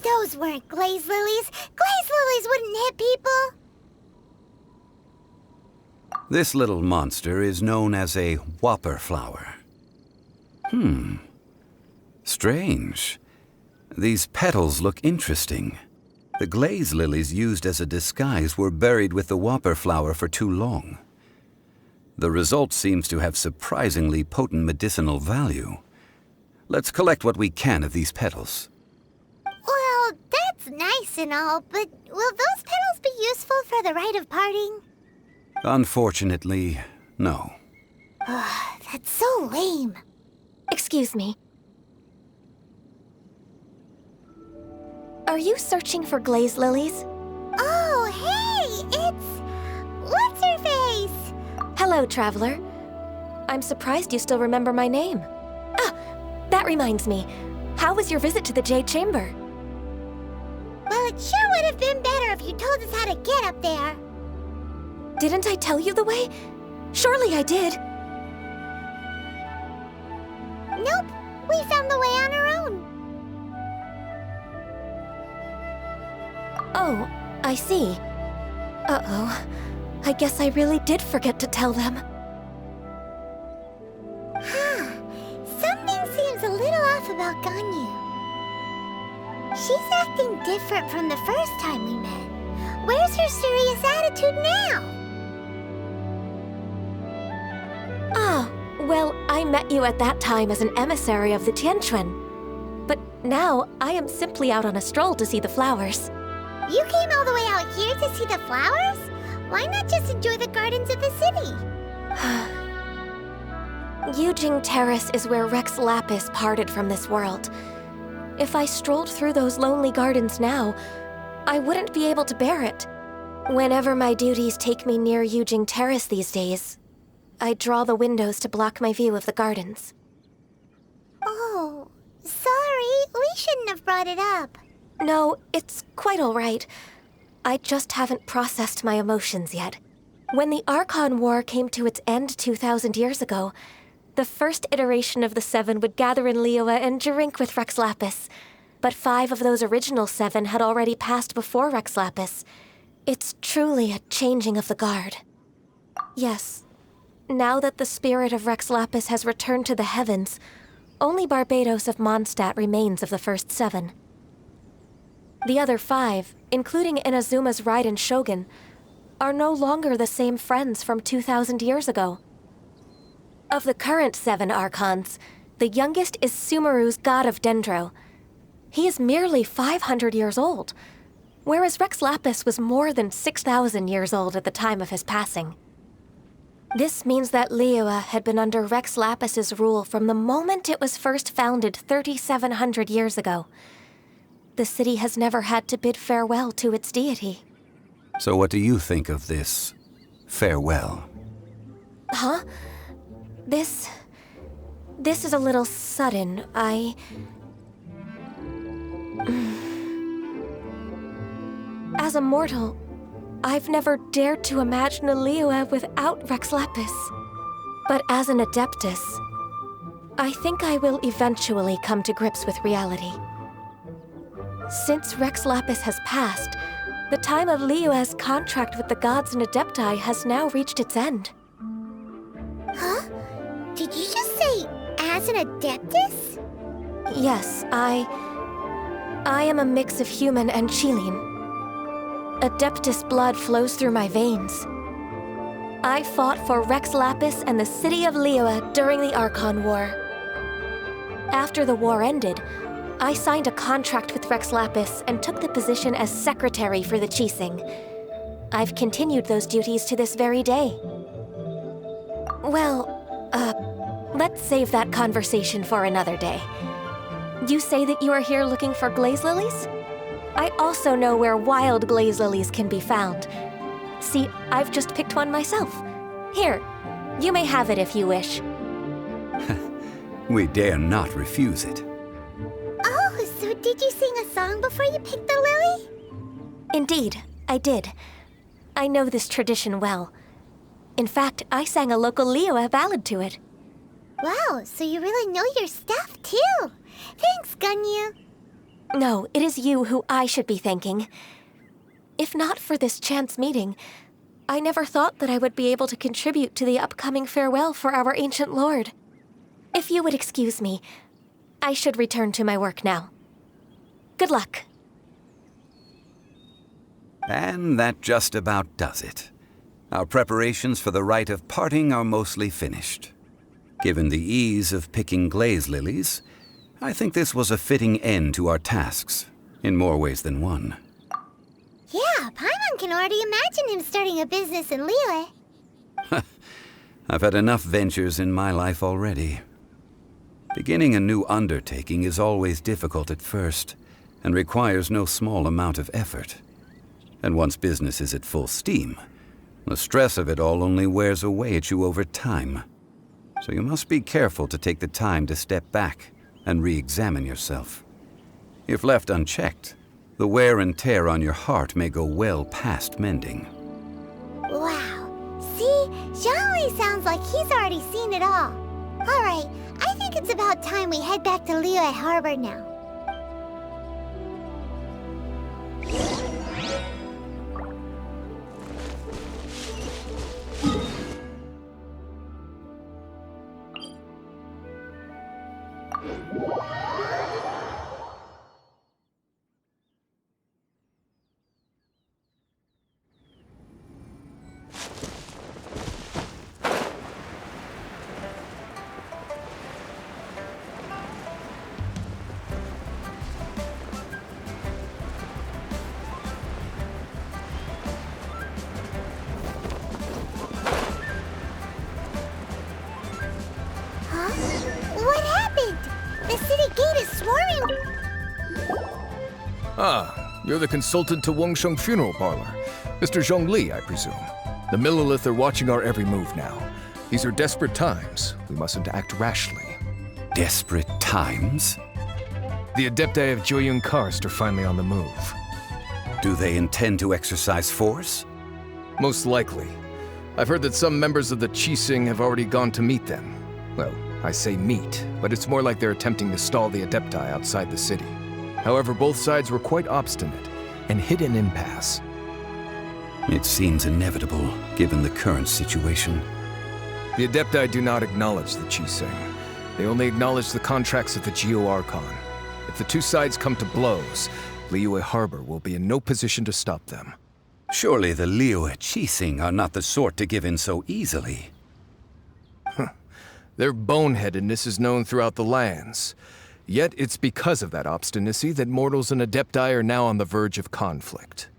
Those weren't glaze lilies. Glaze lilies wouldn't hit people. This little monster is known as a whopper flower. Strange. These petals look interesting. The glaze lilies used as a disguise were buried with the whopper flower for too long. The result seems to have surprisingly potent medicinal value. Let's collect what we can of these petals. Well, that's nice and all, but will those petals be useful for the rite of parting? Unfortunately, no. That's so lame. Excuse me. Are you searching for glaze lilies? Oh, hey! It's... What's-her-face? Hello, traveler. I'm surprised you still remember my name. Ah, that reminds me. How was your visit to the Jade Chamber? Well, it sure would have been better if you told us how to get up there. Didn't I tell you the way? Surely I did. Nope, we found the way on our own. Oh, I see. Uh-oh. I guess I really did forget to tell them. Something seems a little off about Ganyu. She's acting different from the first time we met. Where's her serious attitude now? Ah, well, I met you at that time as an emissary of the Tianquan. But now, I am simply out on a stroll to see the flowers. You came all the way out here to see the flowers? Why not just enjoy the gardens of the city? Yujing Terrace is where Rex Lapis parted from this world. If I strolled through those lonely gardens now, I wouldn't be able to bear it. Whenever my duties take me near Yujing Terrace these days, I draw the windows to block my view of the gardens. Oh, sorry. We shouldn't have brought it up. No, it's quite all right. I just haven't processed my emotions yet. When the Archon War came to its end 2,000 years ago, the first iteration of the Seven would gather in Liyue and drink with Rex Lapis. But 5 of those original 7 had already passed before Rex Lapis. It's truly a changing of the guard. Yes, now that the spirit of Rex Lapis has returned to the heavens, only Barbados of Mondstadt remains of the first 7. The other 5, including Inazuma's Raiden Shogun, are no longer the same friends from 2,000 years ago. Of the current 7 Archons, the youngest is Sumeru's god of Dendro. He is merely 500 years old, whereas Rex Lapis was more than 6,000 years old at the time of his passing. This means that Liyue had been under Rex Lapis's rule from the moment it was first founded 3,700 years ago. The city has never had to bid farewell to its deity. So what do you think of this farewell? Huh? This is a little sudden. As a mortal, I've never dared to imagine a Liyue without Rex Lapis. But as an Adeptus, I think I will eventually come to grips with reality. Since Rex Lapis has passed, the time of Liyue's contract with the gods and Adepti has now reached its end. Huh? Did you just say, as an Adeptus? Yes, I am a mix of human and Qilin. Adeptus blood flows through my veins. I fought for Rex Lapis and the city of Liyue during the Archon War. After the war ended, I signed a contract with Rex Lapis and took the position as secretary for the Qixing. I've continued those duties to this very day. Well, let's save that conversation for another day. You say that you are here looking for glaze lilies? I also know where wild glaze lilies can be found. See, I've just picked one myself. Here, you may have it if you wish. We dare not refuse it. Oh, so did you sing a song before you picked the lily? Indeed, I did. I know this tradition well. In fact, I sang a local Liyue ballad to it. Wow, so you really know your stuff, too. Thanks, Ganyu. No, it is you who I should be thanking. If not for this chance meeting, I never thought that I would be able to contribute to the upcoming farewell for our ancient lord. If you would excuse me, I should return to my work now. Good luck. And that just about does it. Our preparations for the rite of parting are mostly finished. Given the ease of picking glaze lilies, I think this was a fitting end to our tasks, in more ways than one. Yeah, Paimon can already imagine him starting a business in Liyue. I've had enough ventures in my life already. Beginning a new undertaking is always difficult at first, and requires no small amount of effort. And once business is at full steam, the stress of it all only wears away at you over time. So you must be careful to take the time to step back and re-examine yourself. If left unchecked, the wear and tear on your heart may go well past mending. Wow. See? Zhongli sounds like he's already seen it all. Alright, I think it's about time we head back to Liyue Harbor now. What happened? The city gate is swarming. Ah, you're the consultant to Wangsheng Funeral Parlor. Mr. Zhongli, I presume. The Millilith are watching our every move now. These are desperate times. We mustn't act rashly. Desperate times? The Adepti of Joyun Karst are finally on the move. Do they intend to exercise force? Most likely. I've heard that some members of the Qixing have already gone to meet them. Well, I say meet, but it's more like they're attempting to stall the Adepti outside the city. However, both sides were quite obstinate and hit an impasse. It seems inevitable, given the current situation. The Adepti do not acknowledge the Qixing. They only acknowledge the contracts of the Geo-Archon. If the two sides come to blows, Liyue Harbor will be in no position to stop them. Surely the Liyue Qixing are not the sort to give in so easily. Their boneheadedness is known throughout the lands. Yet it's because of that obstinacy that mortals and Adepti are now on the verge of conflict.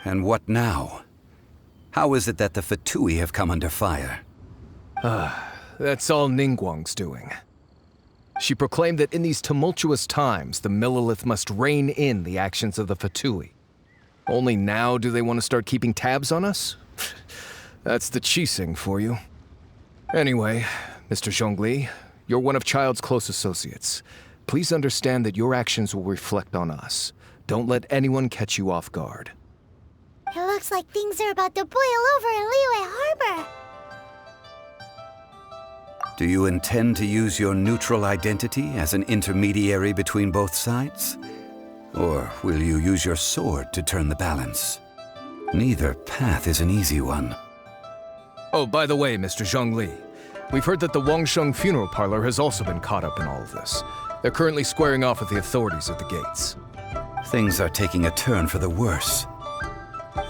And what now? How is it that the Fatui have come under fire? That's all Ningguang's doing. She proclaimed that in these tumultuous times, the Millilith must rein in the actions of the Fatui. Only now do they want to start keeping tabs on us? That's the Qixing for you. Anyway, Mr. Zhongli, you're one of Child's close associates. Please understand that your actions will reflect on us. Don't let anyone catch you off guard. It looks like things are about to boil over in Liyue Harbor. Do you intend to use your neutral identity as an intermediary between both sides? Or will you use your sword to turn the balance? Neither path is an easy one. Oh, by the way, Mr. Zhongli, we've heard that the Wangsheng Funeral Parlor has also been caught up in all of this. They're currently squaring off with the authorities at the gates. Things are taking a turn for the worse.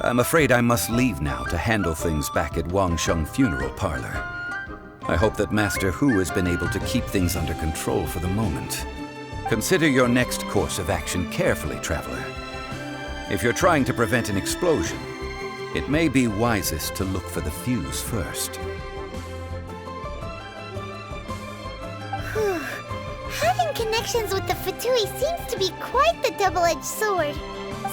I'm afraid I must leave now to handle things back at Wangsheng Funeral Parlor. I hope that Master Hu has been able to keep things under control for the moment. Consider your next course of action carefully, Traveler. If you're trying to prevent an explosion, it may be wisest to look for the fuse first. Having connections with the Fatui seems to be quite the double-edged sword.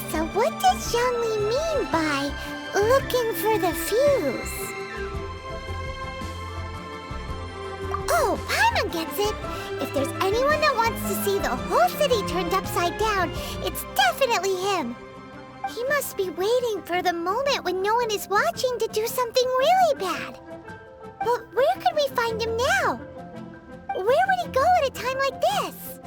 So what does Zhongli mean by looking for the fuse? Oh, Paimon gets it! If there's anyone that wants to see the whole city turned upside down, it's definitely him. He must be waiting for the moment when no one is watching to do something really bad. But where could we find him now? Where would he go at a time like this?